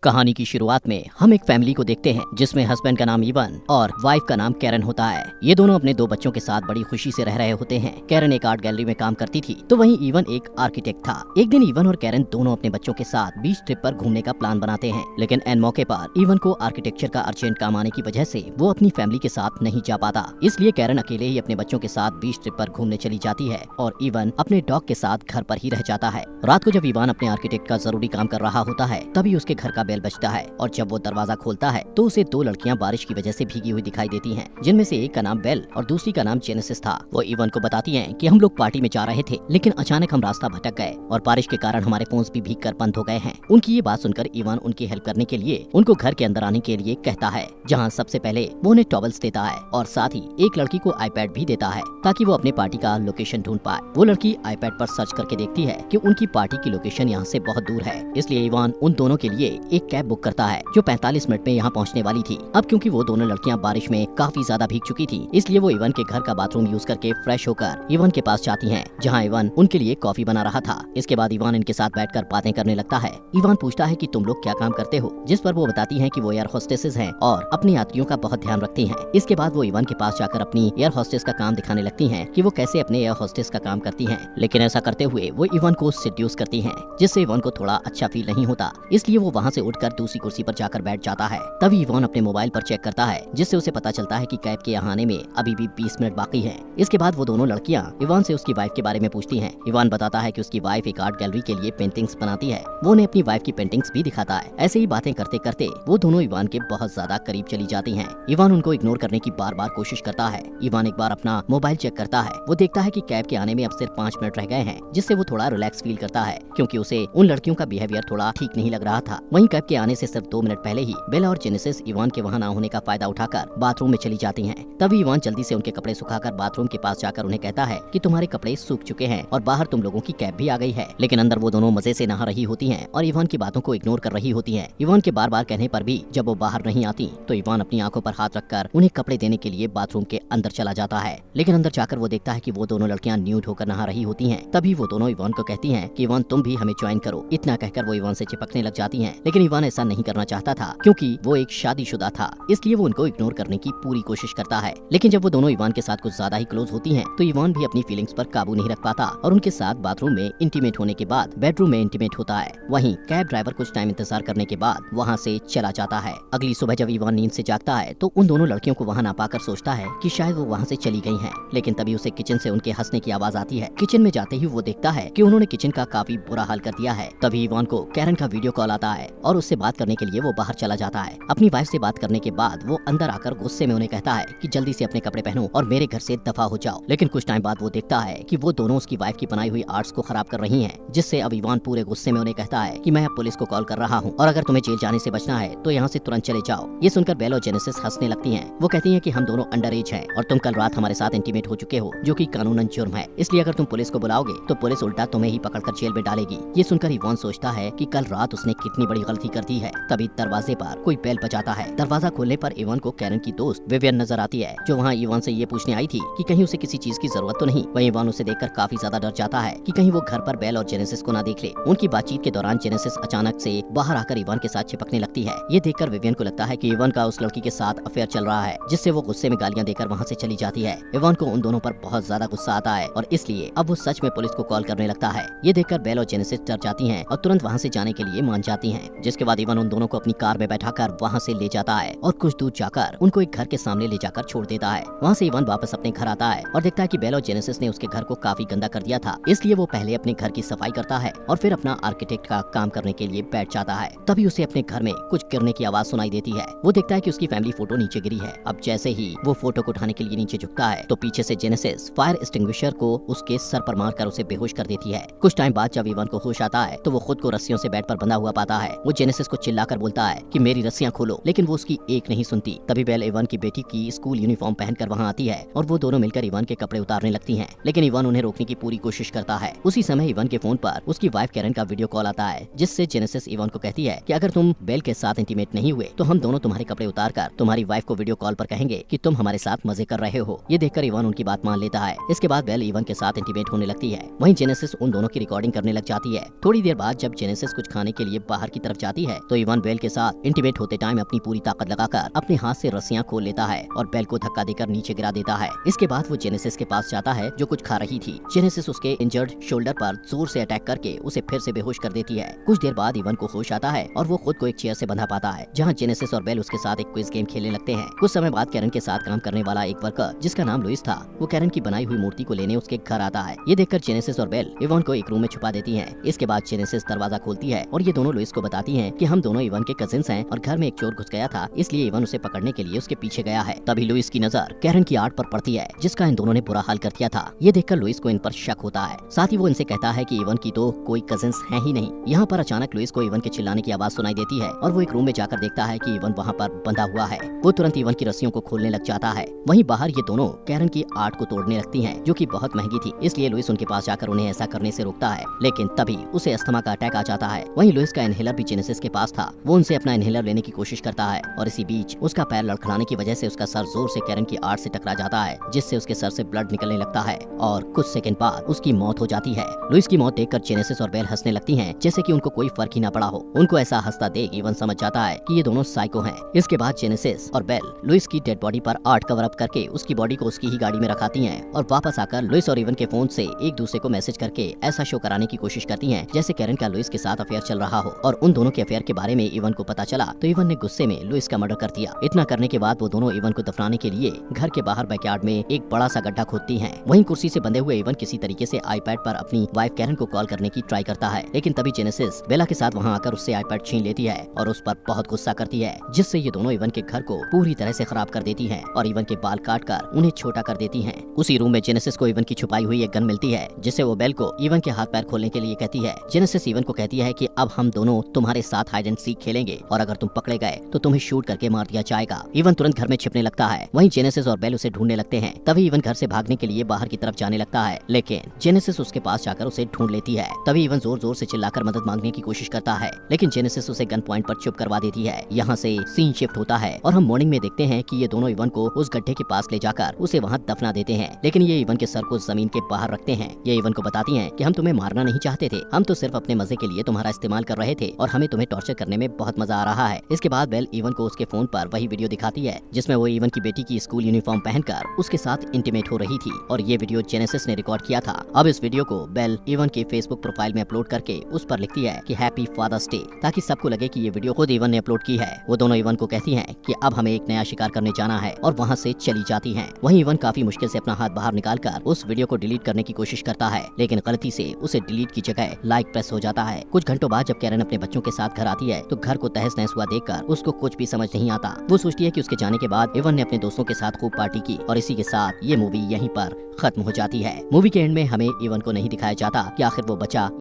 कहानी की शुरुआत में हम एक फैमिली को देखते हैं जिसमें हस्बैंड का नाम इवन और वाइफ का नाम कैरन होता है। ये दोनों अपने 2 बच्चों के साथ बड़ी खुशी से रह रहे होते हैं। कैरन एक आर्ट गैलरी में काम करती थी तो वहीं इवन एक आर्किटेक्ट था। एक दिन इवन और कैरन दोनों अपने बच्चों के साथ बीच ट्रिप पर घूमने का प्लान बनाते हैं, लेकिन एन मौके पर इवन को आर्किटेक्चर का अर्जेंट काम आने की वजह से वो अपनी फैमिली के साथ नहीं जा पाता। इसलिए कैरन अकेले ही अपने बच्चों के साथ बीच ट्रिप पर घूमने चली जाती है और इवन अपने डॉग के साथ घर पर ही रह जाता है। रात को जब इवन अपने आर्किटेक्ट का जरूरी काम कर रहा होता है तभी उसके घर का बेल बजता है और जब वो दरवाजा खोलता है तो उसे 2 लड़कियां बारिश की वजह से भीगी हुई दिखाई देती हैं, जिनमें से एक का नाम बेल और दूसरी का नाम जेनेसिस था। वो इवन को बताती हैं कि हम लोग पार्टी में जा रहे थे, लेकिन अचानक हम रास्ता भटक गए और बारिश के कारण हमारे फोन्स भी भीग कर बंद हो गए हैं। उनकी ये बात सुनकर इवन उनकी हेल्प करने के लिए उनको घर के अंदर आने के लिए कहता है, जहाँ सबसे पहले वो उन्हें टॉवल्स देता है और साथ ही एक लड़की को आईपैड भी देता है ताकि वो अपने पार्टी का लोकेशन ढूंढ पाए। वो लड़की आईपैड पर सर्च करके देखती है कि उनकी पार्टी की लोकेशन यहाँ से बहुत दूर है, इसलिए इवन उन दोनों के लिए एक कैब बुक करता है जो 45 मिनट में यहाँ पहुँचने वाली थी। अब क्योंकि वो दोनों लड़कियाँ बारिश में काफी ज्यादा भीग चुकी थी, इसलिए वो इवन के घर का बाथरूम यूज करके फ्रेश होकर इवन के पास जाती हैं, जहाँ इवन उनके लिए कॉफी बना रहा था। इसके बाद इवन इनके साथ बैठकर बातें करने लगता है। इवन पूछता है कि तुम लोग क्या काम करते हो, जिस पर वो बताती हैं कि वो एयर होस्टेसेस हैं और अपने यात्रियों का बहुत ध्यान रखती हैं। इसके बाद वो इवन के पास जाकर अपनी एयर होस्टेस का काम दिखाने लगती हैं कि वो कैसे अपने एयर होस्टेस का काम करती हैं, लेकिन ऐसा करते हुए वो इवन को सेड्यूस करती हैं, जिससे इवन को थोड़ा अच्छा फील नहीं होता। इसलिए वो वहाँ से उठकर दूसरी कुर्सी पर जाकर बैठ जाता है। तभी इवन अपने मोबाइल पर चेक करता है, जिससे उसे पता चलता है कि कैब के यहाँ आने में अभी भी 20 मिनट बाकी है। इसके बाद वो दोनों लड़कियाँ इवन से उसकी वाइफ के बारे में पूछती हैं। इवन बताता है कि उसकी वाइफ एक आर्ट गैलरी के लिए पेंटिंग्स बनाती है। वो उन्हें अपनी वाइफ की पेंटिंग्स भी दिखाता है। ऐसे ही बातें करते करते वो दोनों इवन के बहुत ज्यादा करीब चली जाती हैं। इवन उनको इग्नोर करने की बार बार कोशिश करता है। इवन एक बार अपना मोबाइल चेक करता है। वो देखता है कि कैब के आने में अब सिर्फ 5 मिनट रह गए हैं, जिससे वो थोड़ा रिलैक्स फील करता है, क्योंकि उसे उन लड़कियों का बिहेवियर थोड़ा ठीक नहीं लग रहा था। वहीं कैब के आने से सिर्फ 2 मिनट पहले ही बेला और जेनेसिस इवन के वहाँ न होने का फायदा उठाकर बाथरूम में चली जाती हैं। तभी इवन जल्दी से उनके कपड़े सुखाकर बाथरूम के पास जाकर उन्हें कहता है कि तुम्हारे कपड़े सूख चुके हैं और बाहर तुम लोगों की कैब भी आ गई है। लेकिन अंदर वो दोनों मजे से नहा रही होती हैं और इवन की बातों को इग्नोर कर रही होती हैं। इवन के बार बार कहने पर भी जब वो बाहर नहीं आती तो इवन अपनी आंखों पर हाथ रखकर उन्हें कपड़े देने के लिए बाथरूम के अंदर चला जाता है। लेकिन अंदर जाकर वो देखता है कि वो दोनों लड़कियां न्यूड होकर नहा रही होती हैं। तभी वो दोनों इवन को कहती हैं कि इवन तुम भी हमें ज्वाइन करो। इतना कहकर वो इवन से चिपकने लग जाती हैं, लेकिन इवन ऐसा नहीं करना चाहता था क्योंकि वो एक शादीशुदा था, इसलिए वो उनको इग्नोर करने की पूरी कोशिश करता है। लेकिन जब वो दोनों इवन के साथ कुछ ज्यादा ही क्लोज होती हैं तो इवन भी अपनी फीलिंग्स पर काबू नहीं रख पाता और उनके साथ बाथरूम में इंटीमेट होने के बाद बेडरूम में इंटीमेट होता है। वहीं कैब ड्राइवर कुछ टाइम इंतजार करने के बाद वहाँ से चला जाता है। अगली सुबह जब इवन नींद से जागता है तो उन दोनों लड़कियों को वहाँ ना पाकर सोचता है कि शायद वो वहाँ से चली गई हैं। लेकिन तभी उसे किचन से उनके हंसने की आवाज आती है। किचन में जाते ही वो देखता है कि उन्होंने किचन का काफी बुरा हाल कर दिया है। तभी इवन को कैरन का वीडियो कॉल आता है और उससे बात करने के लिए वो बाहर चला जाता है। अपनी वाइफ से बात करने के बाद वो अंदर आकर गुस्से में उन्हें कहता है कि जल्दी से अपने कपड़े पहनो और मेरे घर से दफा हो जाओ। लेकिन कुछ टाइम बाद वो देखता है कि वो दोनों उसकी वाइफ की बनाई हुई आर्ट्स को खराब कर रही हैं, जिससे अब इवन पूरे गुस्से में उन्हें कहता है कि मैं अब पुलिस को कॉल कर रहा हूँ और अगर तुम्हें जेल जाने से बचना है तो यहाँ से तुरंत चले जाओ। ये सुनकर बेल और जेनेसिस हंसने लगती हैं। वो कहती हैं कि हम दोनों अंडर एज हैं और तुम कल रात हमारे साथ इंटीमेट हो चुके हो, जो कि कानूनन जुर्म है, इसलिए अगर तुम पुलिस को बुलाओगे तो पुलिस उल्टा तुम्हें ही पकड़कर जेल में डालेगी। ये सुनकर इवन सोचता है कि कल रात उसने कितनी बड़ी गलती कर दी है। तभी दरवाजे पर कोई बेल बजाता है। दरवाजा खोलने पर इवन को कैरन की दोस्त विवियन नजर आती है, जो वहाँ इवन से ये पूछने आई थी कि कहीं उसे किसी चीज की जरूरत तो नहीं। वहीं इवन उसे देखकर काफी ज्यादा डर जाता है कि कहीं वो घर पर बेल और जेनेसिस को ना देख ले। उनकी बातचीत के दौरान जेनेसिस अचानक से बाहर आकर इवन के साथ चिपकने लगती है। ये देखकर विवियन को लगता है कि इवन का उस लड़की के साथ अफेयर चल रहा है, जिससे वो गुस्से में गालियां देकर वहाँ से चली जाती है। इवन को उन दोनों पर बहुत ज्यादा गुस्सा आता है और इसलिए अब वो सच में पुलिस को कॉल करने लगता है। ये देखकर बेल और जेनेसिस डर जाती हैं और तुरंत वहाँ से जाने के लिए मान जाती हैं। जिसके बाद इवन उन दोनों को अपनी कार में बैठाकर वहाँ से ले जाता है और कुछ दूर जाकर उनको एक घर के सामने ले जाकर छोड़ देता है। वहाँ से इवन वापस अपने घर आता है और देखता है कि बेल और जेनेसिस ने उसके घर को काफी गंदा कर दिया था, इसलिए वो पहले अपने घर की सफाई करता है और फिर अपना आर्किटेक्ट का काम करने के लिए बैठ जाता है। तभी उसे अपने घर में कुछ गिरने की आवाज सुनाई देती है। वो देखता है कि उसकी फैमिली फोटो नीचे गिरी है। अब जैसे ही वो फोटो को उठाने के लिए नीचे झुकता है तो पीछे से जेनेसिस फायर एक्सटिंग्विशर को उसके सर पर मारकर उसे बेहोश कर देती है। कुछ टाइम बाद जब इवन को होश आता है तो वो खुद को रस्सियों से बेड पर बंधा हुआ पाता है। वो जेनेसिस को चिल्लाकर बोलता है कि मेरी रस्सियां खोलो, लेकिन वो उसकी एक नहीं सुनती। तभी बेल इवन की बेटी की स्कूल यूनिफॉर्म पहनकर वहाँ आती है और वो दोनों मिलकर इवन के कपड़े उतारने लगती हैं, लेकिन इवन उन्हें रोकने की पूरी कोशिश करता है। उसी समय इवन के फोन पर उसकी वाइफ कैरन का वीडियो कॉल आता है, जिससे जेनेसिस इवन को कहती है कि अगर तुम बेल के साथ इंटीमेट नहीं हुए तो हम दोनों तुम्हारे कपड़े उतारकर तुम्हारी वाइफ को वीडियो कॉल पर कहेंगे कि तुम हमारे साथ मजे कर रहे हो। ये देखकर इवन उनकी बात मान लेता है। इसके बाद बेल इवन के साथ इंटीमेट होने लगती है। वहीं जेनेसिस उन दोनों की रिकॉर्डिंग करने लग जाती है। थोड़ी देर बाद जब जेनेसिस कुछ खाने के लिए बाहर की तरफ जाती जाती है तो इवन बेल के साथ इंटीमेट होते टाइम अपनी पूरी ताकत लगाकर अपने हाथ से रस्सियां खोल लेता है और बेल को धक्का देकर नीचे गिरा देता है। इसके बाद वो जेनेसिस के पास जाता है जो कुछ खा रही थी। जेनेसिस उसके इंजर्ड शोल्डर पर जोर से अटैक करके उसे फिर से बेहोश कर देती है। कुछ देर बाद इवन को होश आता है और वो खुद को एक चेयर से बंधा पाता है, जहाँ जेनेसिस और बेल उसके साथ एक क्विज गेम खेलने लगते हैं। कुछ समय बाद कैरन के साथ काम करने वाला एक वर्कर जिसका नाम लुइस था, वो कैरन की बनाई हुई मूर्ति को लेने उसके घर आता है। ये देखकर जेनेसिस और बेल इवन को एक रूम में छुपा देती हैं। इसके बाद जेनेसिस दरवाजा खोलती है और ये दोनों लुइस को बताती हैं कि हम दोनों इवन के कजिन्स हैं और घर में एक चोर घुस गया था, इसलिए इवन उसे पकड़ने के लिए उसके पीछे गया है। तभी लुइस की नजर कैरन की आर्ट पर पड़ती है जिसका इन दोनों ने बुरा हाल कर दिया था। ये देखकर लुइस को इन पर शक होता है। साथ ही वो इनसे कहता है कि इवन की तो कोई कजिन्स है ही नहीं। यहाँ पर अचानक लुइस को इवन के चिल्लाने की आवाज सुनाई देती है और वो एक रूम में जाकर देखता है कि इवन वहाँ पर बंधा हुआ है। वो तुरंत इवन की रस्सियों को खोलने लग जाता है। वहीं बाहर ये दोनों कैरन की आर्ट को तोड़ने लगती हैं, जो कि बहुत महंगी थी, इसलिए लुइस उनके पास जाकर उन्हें ऐसा करने से रोकता है। लेकिन तभी उसे अस्थमा का अटैक आ जाता है। वहीं लुइस का इनहेलर भी जेनेसिस के पास था। वो उनसे अपना इनहेलर लेने की कोशिश करता है और इसी बीच उसका पैर लड़खड़ाने की वजह से उसका सर जोर से कैरन की आर्ट से टकरा जाता है, जिससे उसके सर से ब्लड निकलने लगता है और कुछ सेकंड बाद उसकी मौत हो जाती है। लुइस की मौत देखकर जेनेसिस और बेल हंसने लगती हैं, जैसे कि उनको कोई फर्क ही ना पड़ा हो। उनको ऐसा हंसता देख इवन समझ जाता है कि ये दोनों साइको हैं। इसके बाद जेनेसिस और बेल लुइस की डेड बॉडी पर आर्ट कवर अप करके उसकी बॉडी को उसकी ही गाड़ी में रखाती हैं और वापस आकर लुइस और इवन के फोन से एक दूसरे को मैसेज करके ऐसा शो कराने की कोशिश करती हैं जैसे कैरन का लुइस के साथ अफेयर चल रहा हो। और उन दोनों के अफेयर के बारे में इवन को पता चला तो इवन ने गुस्से में लुइस का मर्डर कर दिया। इतना करने के बाद वो दोनों इवन को दफनाने के लिए घर के बाहर बैकयार्ड में एक बड़ा सा गड्ढा खोदती हैं। वहीं कुर्सी से बंधे हुए इवन किसी तरीके से आईपैड पर अपनी वाइफ कैरन को कॉल करने की ट्राई करता है, लेकिन तभी जेनेसिस बेला के साथ वहां आकर उससे आईपैड छीन लेती है और उस पर बहुत गुस्सा करती है, जिससे ये दोनों इवन के घर को पूरी तरह से खराब कर देती हैं और इवन के बाल काट कर उन्हें छोटा कर देती हैं। उसी रूम में जेनेसिस को इवन की छुपाई हुई एक गन मिलती है, जिससे वो बेल को इवन के हाथ पैर खोलने के लिए कहती है। जेनेसिस इवन को कहती है कि अब हम दोनों तुम्हारे साथ हाइड एंड सीक खेलेंगे और अगर तुम पकड़े गए तो तुम्हें शूट करके मार दिया जाएगा। इवन तुरंत घर में छिपने लगता है। वहीं जेनेसिस और बेल उसे ढूंढने लगते हैं। तभी इवन घर से भागने के लिए बाहर की तरफ जाने लगता है, लेकिन जेनेसिस उसके पास जाकर उसे ढूंढ लेती है। तभी इवन जोर जोर से चिल्लाकर मदद मांगने की कोशिश करता है, लेकिन जेनेसिस उसे गन पॉइंट पर चुप करवा देती है। यहाँ से सीन शिफ्ट होता है और हम मॉर्निंग में देखते हैं कि ये दोनों इवन को उस गड्ढे के पास ले जाकर उसे वहाँ दफना देते हैं, लेकिन ये इवन के सर को जमीन के बाहर रखते हैं। ये इवन को बताती हैं कि हम तुम्हें मारना नहीं चाहते थे, हम तो सिर्फ अपने मजे के लिए तुम्हारा इस्तेमाल कर रहे थे और हमें तुम्हें टॉर्चर करने में बहुत मजा आ रहा है। इसके बाद बेल इवन को उसके फोन पर वही वीडियो दिखाती है जिसमें वो इवन की बेटी की स्कूल यूनिफॉर्म पहनकर उसके साथ इंटीमेट हो रही थी और ये वीडियो जेनेसिस ने रिकॉर्ड किया था। अब इस वीडियो को बेल इवन के फेसबुक प्रोफाइल में अपलोड करके उस पर लिखती है कि हैप्पी फादर्स डे, ताकि सबको लगे कि ये वीडियो खुद इवन ने अपलोड की है। वो दोनों इवन को कहती हैं कि अब हमें एक नया शिकार करने जाना है और वहाँ से चली जाती हैं। वहीं इवन काफी मुश्किल से अपना हाथ बाहर निकालकर उस वीडियो को डिलीट करने की कोशिश करता है, लेकिन गलती से उसे डिलीट की जगह लाइक प्रेस हो जाता है। कुछ घंटों बाद जब कैरन अपने बच्चों के साथ घर आती है तो घर को तहस नहस हुआ देखकर उसको कुछ भी समझ नहीं आता। वो सोचती है कि उसके जाने के बाद इवन ने अपने दोस्तों के साथ खूब पार्टी की और इसी के साथ ये मूवी यहीं पर खत्म हो जाती है। मूवी के एंड में हमें इवन को नहीं दिखाया जाता कि आखिर वो बचा